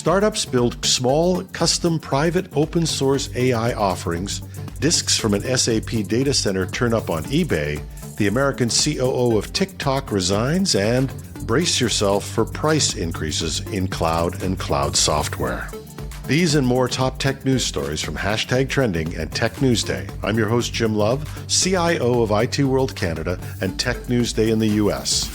Startups build small, custom, private, open-source AI offerings. Disks from an SAP data center turn up on eBay. The American COO of TikTok resigns, and brace yourself for price increases in cloud and cloud software. These and more top tech news stories from #Trending and Tech News Day. I'm your host, Jim Love, CIO of IT World Canada and Tech News Day in the US.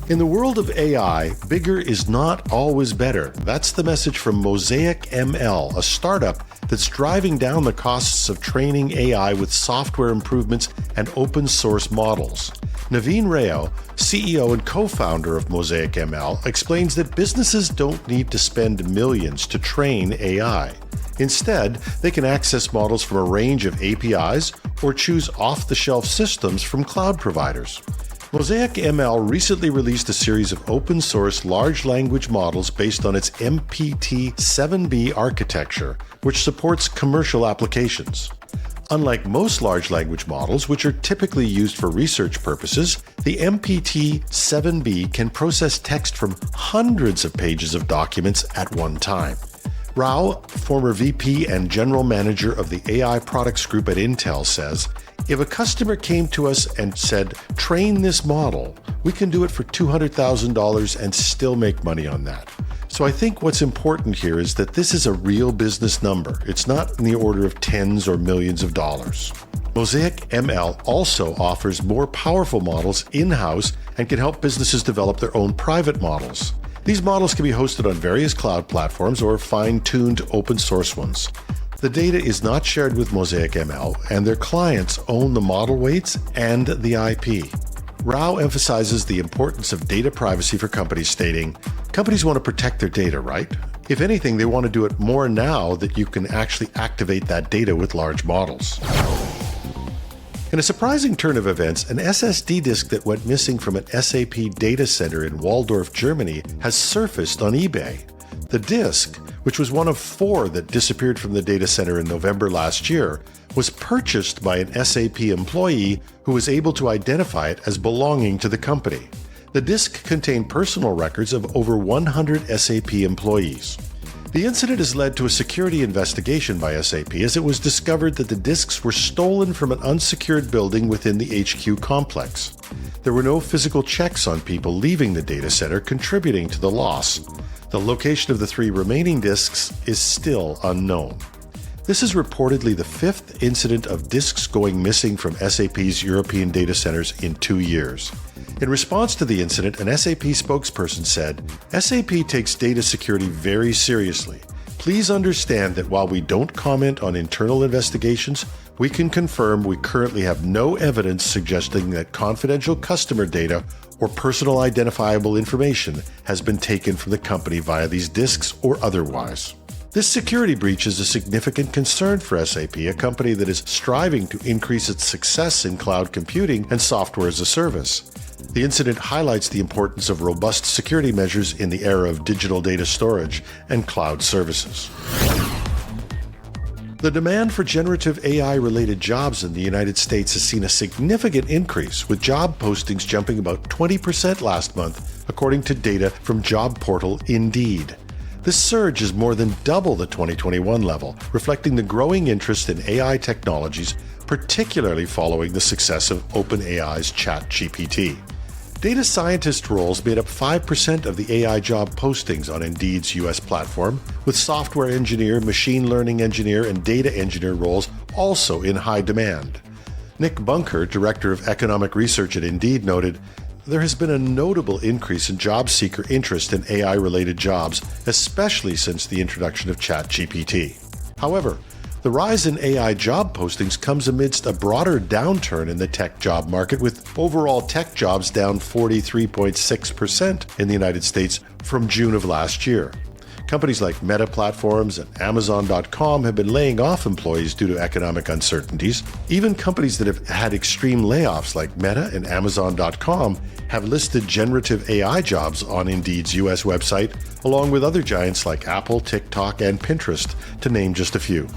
In the world of AI, bigger is not always better. That's the message from Mosaic ML, a startup that's driving down the costs of training AI with software improvements and open source models. Naveen Rao, CEO and co-founder of Mosaic ML, explains that businesses don't need to spend millions to train AI. Instead, they can access models from a range of APIs or choose off-the-shelf systems from cloud providers. Mosaic ML recently released a series of open-source large language models based on its MPT-7B architecture, which supports commercial applications. Unlike most large language models, which are typically used for research purposes, the MPT-7B can process text from hundreds of pages of documents at one time. Rao, former VP and General Manager of the AI Products Group at Intel, says, "If a customer came to us and said, 'Train this model,' we can do it for $200,000 and still make money on that." So I think what's important here is that this is a real business number. It's not in the order of tens or millions of dollars. Mosaic ML also offers more powerful models in-house and can help businesses develop their own private models. These models can be hosted on various cloud platforms or fine-tuned open source ones. The data is not shared with Mosaic ML, and their clients own the model weights and the IP. Rao emphasizes the importance of data privacy for companies, stating, "Companies want to protect their data, right? If anything, they want to do it more now that you can actually activate that data with large models." In a surprising turn of events, an SSD disk that went missing from an SAP data center in Waldorf, Germany, has surfaced on eBay. The disk, which was one of 4 that disappeared from the data center in November last year, was purchased by an SAP employee who was able to identify it as belonging to the company. The disk contained personal records of over 100 SAP employees. The incident has led to a security investigation by SAP, as it was discovered that the disks were stolen from an unsecured building within the HQ complex. There were no physical checks on people leaving the data center, contributing to the loss. The location of the 3 remaining disks is still unknown. This is reportedly the 5th incident of disks going missing from SAP's European data centers in 2 years. In response to the incident, an SAP spokesperson said, "SAP takes data security very seriously. Please understand that while we don't comment on internal investigations, we can confirm we currently have no evidence suggesting that confidential customer data or personal identifiable information has been taken from the company via these disks or otherwise." This security breach is a significant concern for SAP, a company that is striving to increase its success in cloud computing and software as a service. The incident highlights the importance of robust security measures in the era of digital data storage and cloud services. The demand for generative AI-related jobs in the United States has seen a significant increase, with job postings jumping about 20% last month, according to data from job portal Indeed. This surge is more than double the 2021 level, reflecting the growing interest in AI technologies, particularly following the success of OpenAI's ChatGPT. Data scientist roles made up 5% of the AI job postings on Indeed's US platform, with software engineer, machine learning engineer, and data engineer roles also in high demand. Nick Bunker, Director of Economic Research at Indeed, noted, "There has been a notable increase in job seeker interest in AI-related jobs, especially since the introduction of ChatGPT. However, the rise in AI job postings comes amidst a broader downturn in the tech job market, with overall tech jobs down 43.6% in the United States from June of last year. Companies like Meta Platforms and Amazon.com have been laying off employees due to economic uncertainties. Even companies that have had extreme layoffs like Meta and Amazon.com have listed generative AI jobs on Indeed's US website, along with other giants like Apple, TikTok, and Pinterest, to name just a few.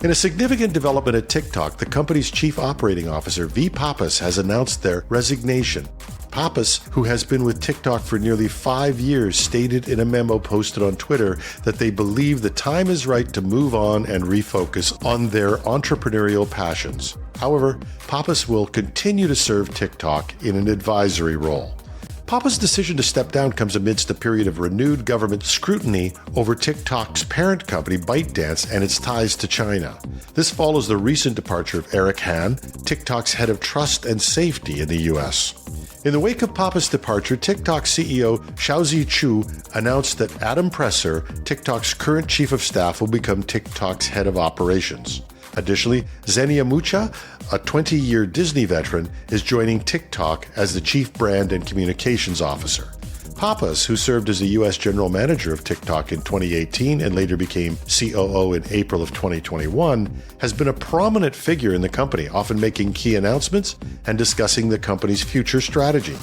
In a significant development at TikTok, the company's chief operating officer, V. Pappas, has announced their resignation. Pappas, who has been with TikTok for nearly 5 years, stated in a memo posted on Twitter that they believe the time is right to move on and refocus on their entrepreneurial passions. However, Pappas will continue to serve TikTok in an advisory role. Pappas' decision to step down comes amidst a period of renewed government scrutiny over TikTok's parent company ByteDance and its ties to China. This follows the recent departure of Eric Han, TikTok's head of trust and safety in the U.S. In the wake of Pappas' departure, TikTok CEO Xiaozi Chu announced that Adam Presser, TikTok's current chief of staff, will become TikTok's head of operations. Additionally, Xenia Mucha, a 20-year Disney veteran, is joining TikTok as the Chief Brand and Communications Officer. Pappas, who served as the U.S. General Manager of TikTok in 2018 and later became COO in April of 2021, has been a prominent figure in the company, often making key announcements and discussing the company's future strategy.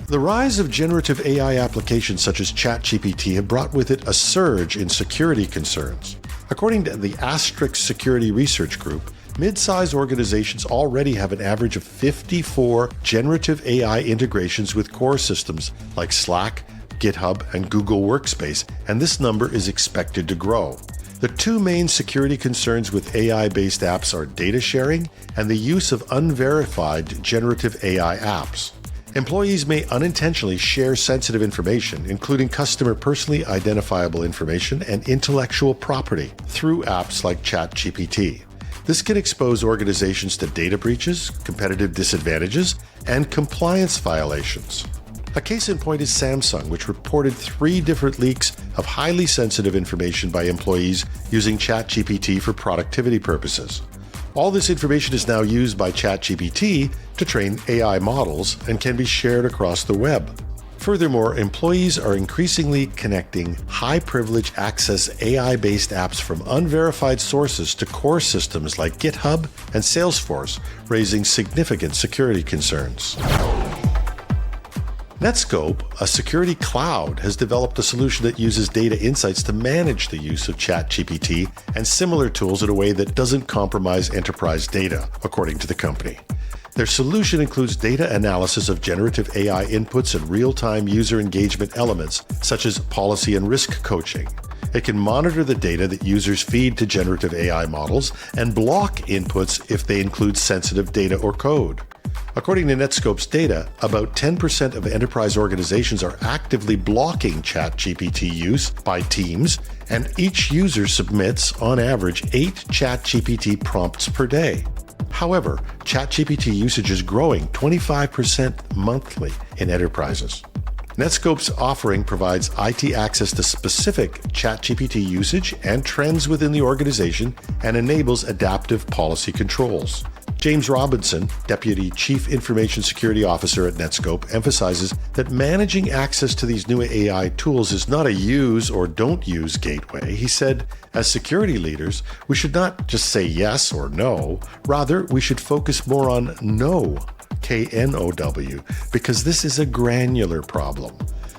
The rise of generative AI applications such as ChatGPT have brought with it a surge in security concerns. According to the Asterisk Security Research Group, mid-size organizations already have an average of 54 generative AI integrations with core systems like Slack, GitHub, and Google Workspace, and this number is expected to grow. The two main security concerns with AI-based apps are data sharing and the use of unverified generative AI apps. Employees may unintentionally share sensitive information, including customer personally identifiable information and intellectual property, through apps like ChatGPT. This can expose organizations to data breaches, competitive disadvantages, and compliance violations. A case in point is Samsung, which reported 3 different leaks of highly sensitive information by employees using ChatGPT for productivity purposes. All this information is now used by ChatGPT to train AI models and can be shared across the web. Furthermore, employees are increasingly connecting high-privilege access AI-based apps from unverified sources to core systems like GitHub and Salesforce, raising significant security concerns. Netscope, a security cloud, has developed a solution that uses data insights to manage the use of ChatGPT and similar tools in a way that doesn't compromise enterprise data, according to the company. Their solution includes data analysis of generative AI inputs and real-time user engagement elements, such as policy and risk coaching. It can monitor the data that users feed to generative AI models and block inputs if they include sensitive data or code. According to Netscope's data, about 10% of enterprise organizations are actively blocking ChatGPT use by teams, and each user submits, on average, 8 ChatGPT prompts per day. However, ChatGPT usage is growing 25% monthly in enterprises. Netscope's offering provides IT access to specific ChatGPT usage and trends within the organization and enables adaptive policy controls. James Robinson, Deputy Chief Information Security Officer at Netscope, emphasizes that managing access to these new AI tools is not a use or don't use gateway. He said, as security leaders, we should not just say yes or no. Rather, we should focus more on know, K-N-O-W, because this is a granular problem.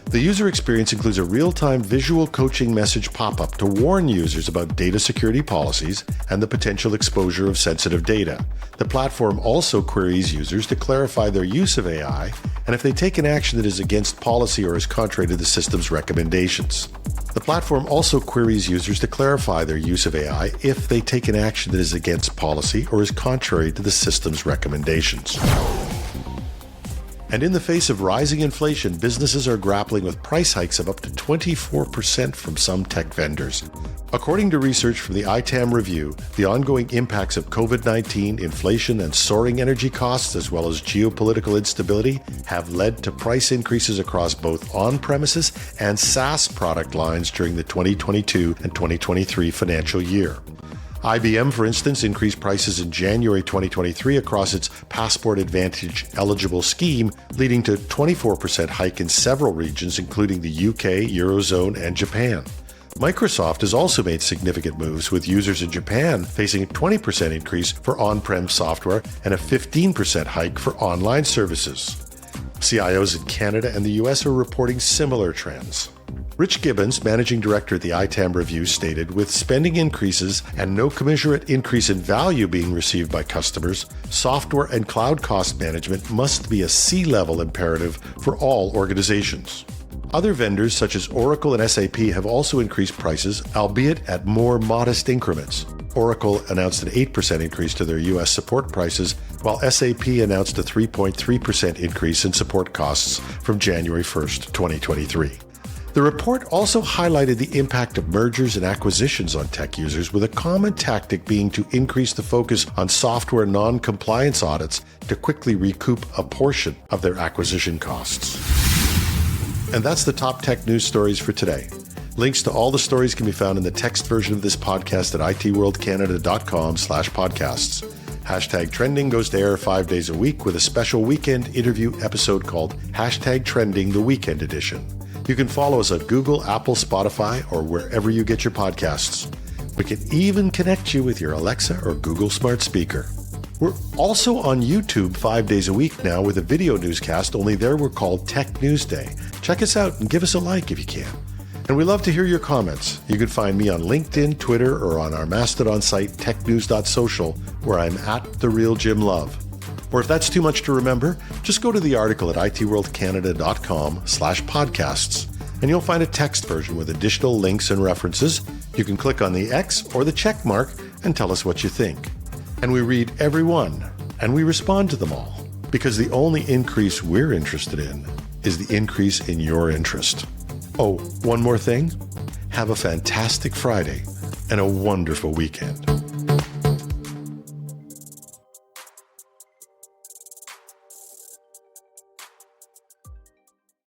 The user experience includes a real-time visual coaching message pop-up to warn users about data security policies and the potential exposure of sensitive data. The platform also queries users to clarify their use of AI and if they take an action that is against policy or is contrary to the system's recommendations. The platform also queries users to clarify their use of AI if they take an action that is against policy or is contrary to the system's recommendations. And in the face of rising inflation, businesses are grappling with price hikes of up to 24% from some tech vendors. According to research from the ITAM Review, the ongoing impacts of COVID-19, inflation, and soaring energy costs, as well as geopolitical instability, have led to price increases across both on-premises and SaaS product lines during the 2022 and 2023 financial year. IBM, for instance, increased prices in January 2023 across its Passport Advantage eligible scheme, leading to a 24% hike in several regions, including the UK, Eurozone, and Japan. Microsoft has also made significant moves, with users in Japan facing a 20% increase for on-prem software and a 15% hike for online services. CIOs in Canada and the US are reporting similar trends. Rich Gibbons, managing director at the ITAM Review, stated, with spending increases and no commensurate increase in value being received by customers, software and cloud cost management must be a C-level imperative for all organizations. Other vendors such as Oracle and SAP have also increased prices, albeit at more modest increments. Oracle announced an 8% increase to their U.S. support prices, while SAP announced a 3.3% increase in support costs from January 1st, 2023. The report also highlighted the impact of mergers and acquisitions on tech users, with a common tactic being to increase the focus on software non-compliance audits to quickly recoup a portion of their acquisition costs. And that's the top tech news stories for today. Links to all the stories can be found in the text version of this podcast at itworldcanada.com/podcasts. Hashtag Trending goes to air 5 days a week with a special weekend interview episode called Hashtag Trending the Weekend Edition. You can follow us at Google, Apple, Spotify, or wherever you get your podcasts. We can even connect you with your Alexa or Google Smart Speaker. We're also on YouTube 5 days a week now with a video newscast, only there we're called Tech News Day. Check us out and give us a like if you can. And we love to hear your comments. You can find me on LinkedIn, Twitter, or on our Mastodon site, technews.social, where I'm at @TheRealJimLove. Or if that's too much to remember, just go to the article at itworldcanada.com/podcasts, and you'll find a text version with additional links and references. You can click on the X or the check mark and tell us what you think. And we read every one, and we respond to them all, because the only increase we're interested in is the increase in your interest. Oh, one more thing. Have a fantastic Friday and a wonderful weekend.